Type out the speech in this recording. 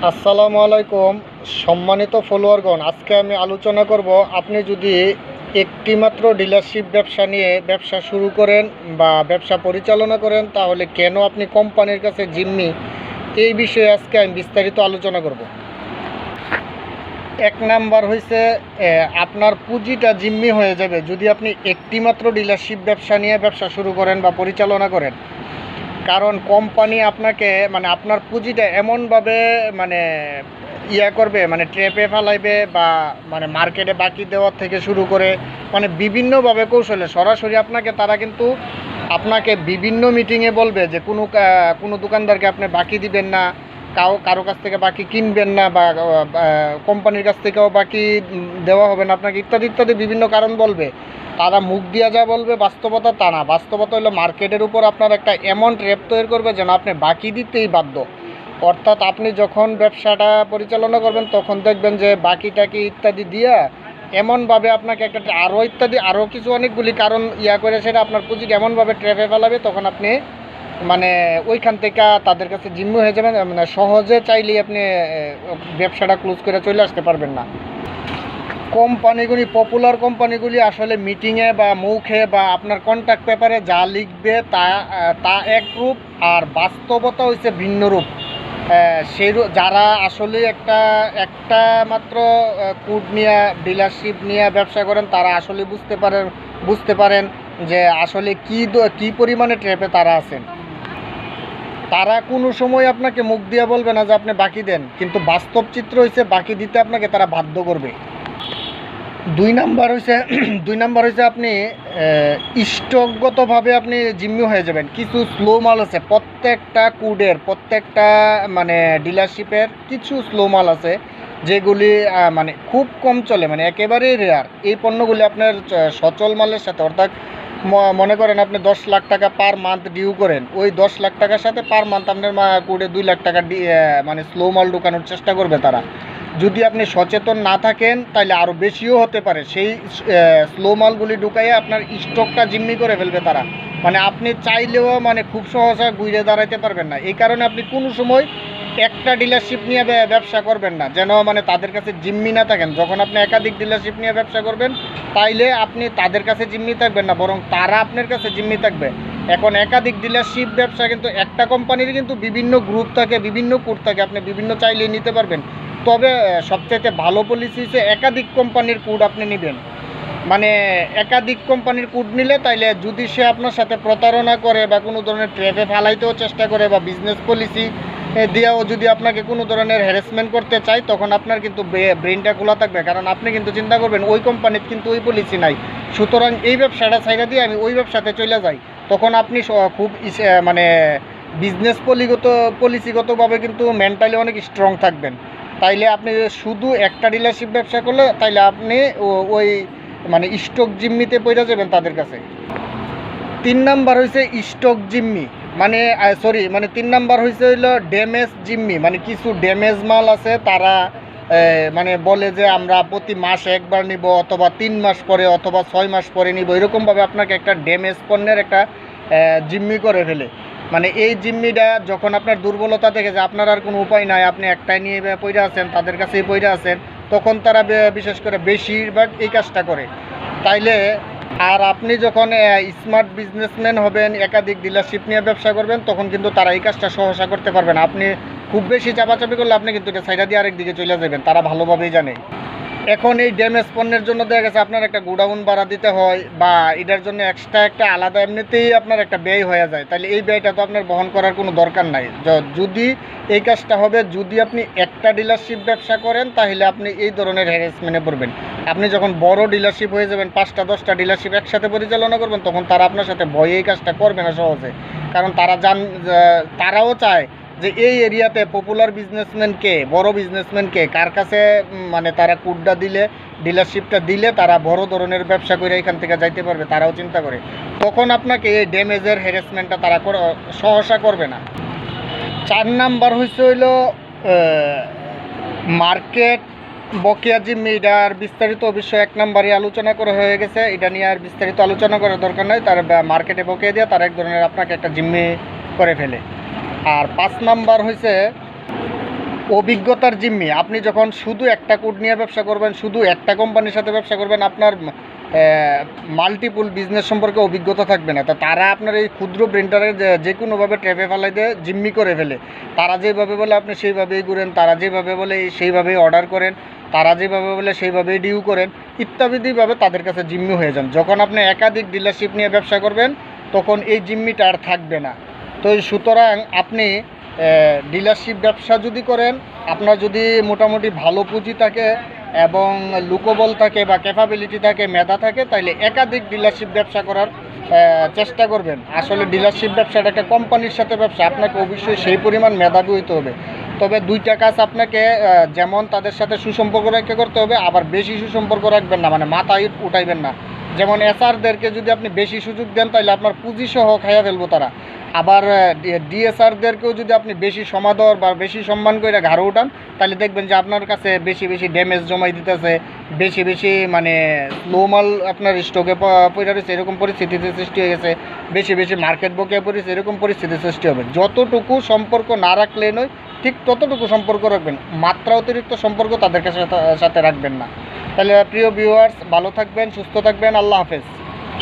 আসসালামু আলাইকুম সম্মানিত ফলোয়ারগণ, আজকে আমি আলোচনা করব আপনি যদি একটিমাত্র ডিলারশিপ ব্যবসা নিয়ে ব্যবসা শুরু করেন বা ব্যবসা পরিচালনা করেন তাহলে কেন আপনি কোম্পানির কাছে জিম্মি, এই বিষয়ে আজকে আমি বিস্তারিত আলোচনা করব। এক নাম্বার হয়েছে আপনার পুঁজিটা জিম্মি হয়ে যাবে যদি আপনি একটিমাত্র ডিলারশিপ ব্যবসা নিয়ে ব্যবসা শুরু করেন বা পরিচালনা করেন। কারণ কোম্পানি আপনাকে আপনার পুঁজিটা এমনভাবে মানে করবে, ট্র্যাপে ফেলাইবে বা মার্কেটে বাকি দেওয়ার থেকে শুরু করে বিভিন্নভাবে কৌশলে সরাসরি তারা কিন্তু আপনাকে বিভিন্ন মিটিংয়ে বলবে যে কোনো দোকানদারকে আপনি বাকি দিবেন না, কারো কাছ থেকে বাকি কিনবেন না বা কোম্পানির কাছ থেকেও বাকি দেওয়া হবে না আপনাকে, ইত্যাদি ইত্যাদি বিভিন্ন কারণ বলবে। তারা মুখ দিয়া যা বলবে বাস্তবতা তা না। বাস্তবতা হলো মার্কেটের উপর আপনার একটা এমন ট্র্যাপ তৈরি করবে যেন আপনি বাকি দিতেই বাধ্য। অর্থাৎ আপনি যখন ব্যবসাটা পরিচালনা করবেন তখন দেখবেন যে বাকি টাকি ইত্যাদি দিয়া এমনভাবে আপনাকে একটা আরও কিছু অনেকগুলি কারণ করে সেটা আপনার পুঁজিটা এমনভাবে ট্র্যাপে ফেলাবে, তখন আপনি ওইখান থেকে তাদের কাছে জিম্মি হয়ে যাবেন। সহজে চাইলেই আপনি ব্যবসাটা ক্লোজ করে চলে আসতে পারবেন না। কোম্পানিগুলি, পপুলার কোম্পানিগুলি আসলে মিটিংয়ে বা মুখে বা আপনার কন্ট্যাক্ট পেপারে যা লিখবে তা এক রূপ, আর বাস্তবতা হচ্ছে ভিন্ন রূপ। সেই যারা আসলে একটা মাত্র কুড নিয়ে ডিলারশিপ নিয়ে ব্যবসা করেন তারা আসলে বুঝতে পারেন যে আসলে কী পরিমাণে ট্র্যাপে তারা আছেন। তারা কোনো সময় আপনাকে মুখ দিয়ে বলবে না যে আপনি বাকি দেন, কিন্তু বাস্তব চিত্র হচ্ছে বাকি দিতে আপনাকে তারা বাধ্য করবে। দুই নাম্বার হয়েছে আপনি স্টকগতভাবে আপনি জিম্মি হয়ে যাবেন। কিছু স্লো মাল আছে, প্রত্যেকটা কুডের প্রত্যেকটা ডিলারশিপের কিছু স্লো মাল আছে যেগুলি খুব কম চলে, একেবারেই রেয়ার। এই পণ্যগুলি আপনার সচল মালের সাথে, অর্থাৎ মনে করেন আপনি 10 লাখ টাকা পার মান্থ ডিউ করেন, ওই 10 লাখ টাকার সাথে পার মান্থ আপনার কুডে 2 লাখ টাকা স্লো মাল ঢুকানোর চেষ্টা করবে তারা। যদি আপনি সচেতন না থাকেন তাহলে আরও বেশিও হতে পারে। সেই স্লো মালগুলি ঢুকাইয়ে আপনার স্টকটা জিম্মি করে ফেলবে তারা। আপনি চাইলেও খুব সহজে ঘুরে দাঁড়াইতে পারবেন না। এই কারণে আপনি কোনো সময় একটা ডিলারশিপ নিয়ে ব্যবসা করবেন না, যেন তাদের কাছে জিম্মি না থাকেন। যখন আপনি একাধিক ডিলারশিপ নিয়ে ব্যবসা করবেন তাইলে আপনি তাদের কাছে জিম্মি থাকবেন না, বরং তারা আপনার কাছে জিম্মি থাকবে। এখন একাধিক ডিলারশিপ ব্যবসা কিন্তু একটা কোম্পানির কিন্তু বিভিন্ন গ্রুপ থাকে, বিভিন্ন কোড থাকে, আপনি বিভিন্ন চাইলে নিতে পারবেন। তবে সবচাইতে ভালো পলিসি হচ্ছে একাধিক কোম্পানির কোড আপনি নেবেন। একাধিক কোম্পানির কোড নিলে তাইলে যদি সে আপনার সাথে প্রতারণা করে বা কোনো ধরনের ট্র্যাপে ফালাইতেও চেষ্টা করে বা বিজনেস পলিসি দিয়েও যদি আপনাকে কোনো ধরনের হ্যারাসমেন্ট করতে চায়, তখন আপনার কিন্তু ব্রেনটা খোলা থাকবে। কারণ আপনি কিন্তু চিন্তা করবেন ওই কোম্পানির কিন্তু ওই পলিসি নাই, সুতরাং এই ব্যবসাটা ছাইড়া দিয়ে আমি ওই ব্যবসাতে চলে যাই। তখন আপনি খুব বিজনেস পলিসিগতভাবে কিন্তু মেন্টালি অনেক স্ট্রং থাকবেন। তাইলে আপনি শুধু একটা ডিলারশিপ ব্যবসা করলে তাইলে আপনি ওই স্টক জিম্মিতে পড়ে যাবেন তাদের কাছে। 3 নাম্বার হয়েছে স্টক জিম্মি, 3 নাম্বার হইলো ড্যামেজ জিম্মি। কিছু ড্যামেজ মাল আছে, তারা বলে যে আমরা প্রতি মাসে একবার নিব, অথবা 3 মাস পরে, অথবা 6 মাস পরে নিব। এরকমভাবে আপনাকে একটা ড্যামেজ পণ্যের একটা জিম্মি করে ফেলে। এই জিম্মিটা যখন আপনার দুর্বলতা দেখে যে আপনার আর কোনো উপায় নাই, আপনি একটাই নিয়ে পইরা আছেন, তাদের কাছেই পইরা আছেন, তখন তারা বিশেষ করে বেশিরভাগ এই কাজটা করে। তাইলে আর আপনি যখন স্মার্ট বিজনেসম্যান হবেন, একাধিক ডিলারশিপ নিয়ে ব্যবসা করবেন, তখন কিন্তু তারা এই কাজটা সহসা করতে পারবে না। আপনি খুব বেশি চাপাচাপি করলে আপনি কিন্তু এটা সাইডা দিয়ে আরেক দিকে চলে যাবেন, তারা ভালোভাবেই জানে। এখন এই ড্যামেজ পণ্যের জন্য দেখা গেছে আপনার একটা গোডাউন ভাড়া দিতে হয়, বা এটার জন্য এক্সট্রা একটা আলাদা এমনিতেই আপনার একটা ব্যয় হয়ে যায়। তাহলে এই ব্যয়টা তো আপনার বহন করার কোনো দরকার নাই। যদি এই কাজটা হবে, যদি আপনি একটা ডিলারশিপ ব্যবসা করেন তাহলে আপনি এই ধরনের হ্যারাসমেন্টে পড়বেন। আপনি যখন বড় ডিলারশিপ হয়ে যাবেন, 5টা 10টা ডিলারশিপ একসাথে পরিচালনা করবেন, তখন তারা আপনার সাথে ভয়ে এই কাজটা করবে না সহজে। কারণ তারাও চায় যে এই এরিয়াতে পপুলার বিজনেসম্যানকে, বড় বিজনেসম্যানকে, কার কাছে তারা কোডটা দিলে, ডিলারশিপটা দিলে তারা বড় ধরনের ব্যবসা করে এখান থেকে যাইতে পারবে, তারাও চিন্তা করে। তখন আপনাকে এই ড্যামেজের হ্যারাসমেন্টটা তারা সহসা করবে না। 4 নাম্বার হইলো মার্কেট বকেয়া জিম্মি। এটার বিস্তারিত অবশ্যই 1 নাম্বারই আলোচনা করা হয়ে গেছে, এটা নিয়ে আর বিস্তারিত আলোচনা করার দরকার নয়। তার মার্কেটে বকেয়া দিয়ে তারা এক ধরনের আপনাকে একটা জিম্মি করে ফেলে। আর 5 নাম্বার হইছে অভিজ্ঞতার জিম্মি। আপনি যখন শুধু একটা কোড নিয়ে ব্যবসা করবেন, শুধু একটা কোম্পানির সাথে ব্যবসা করবেন, আপনার মাল্টিপুল বিজনেস সম্পর্কে অভিজ্ঞতা থাকবে না। তো তারা আপনার এই ক্ষুদ্র প্রিন্টারের যে কোনোভাবে ট্র্যাপে ফেলাই দিয়ে জিম্মি করে ফেলে। তারা যেভাবে বলে আপনি সেইভাবেই ঘুরেন, তারা যেভাবে বলে সেইভাবেই অর্ডার করেন, তারা যেভাবে বলে সেইভাবেই ডিউ করেন, ইত্যাদিভাবে তাদের কাছে জিম্মি হয়ে যান। যখন আপনি একাধিক ডিলারশিপ নিয়ে ব্যবসা করবেন তখন এই জিম্মিটা আর থাকবে না। তো সুতরাং আপনি ডিলারশিপ ব্যবসা যদি করেন, আপনার যদি মোটামুটি ভালো পুঁজি থাকে এবং লুকোবল থাকে বা ক্যাপাবিলিটি থাকে, মেধা থাকে, তাইলে একাধিক ডিলারশিপ ব্যবসা করার চেষ্টা করবেন। আসলে ডিলারশিপ ব্যবসাটা একটা কোম্পানির সাথে ব্যবসা, আপনাকে অবশ্যই সেই পরিমাণ মেধাবী হইতে হবে। তবে দুইটা কাজ আপনাকে যেমন তাদের সাথে সুসম্পর্ক রেখে করতে হবে, আবার বেশি সুসম্পর্ক রাখবেন না, মানে মাথায় উঠাইবেন না। যেমন এসআরদেরকে যদি আপনি বেশি সুযোগ দেন তাহলে আপনার পুঁজি সহ খাইয়া ফেলবো তারা। আবার ডিএসআরদেরকেও যদি আপনি বেশি সমাদর বা বেশি সম্মান করে ঘাড়ে উঠান, তাহলে দেখবেন যে আপনার কাছে বেশি বেশি ড্যামেজ জমাই দিতেছে, বেশি বেশি মানে স্লো মাল আপনার স্টকে পড়ে রয়েছে, এরকম পরিস্থিতিতে সৃষ্টি হয়ে গেছে, বেশি বেশি মার্কেট বকেয়া পড়েছে, এরকম পরিস্থিতির সৃষ্টি হবে। যতটুকু সম্পর্ক না রাখলে নয়, ঠিক ততটুকু সম্পর্ক রাখবেন, মাত্রা অতিরিক্ত সম্পর্ক তাদের সাথে রাখবেন না। তাহলে প্রিয় ভিউয়ার্স, ভালো থাকবেন, সুস্থ থাকবেন, আল্লাহ হাফেজ।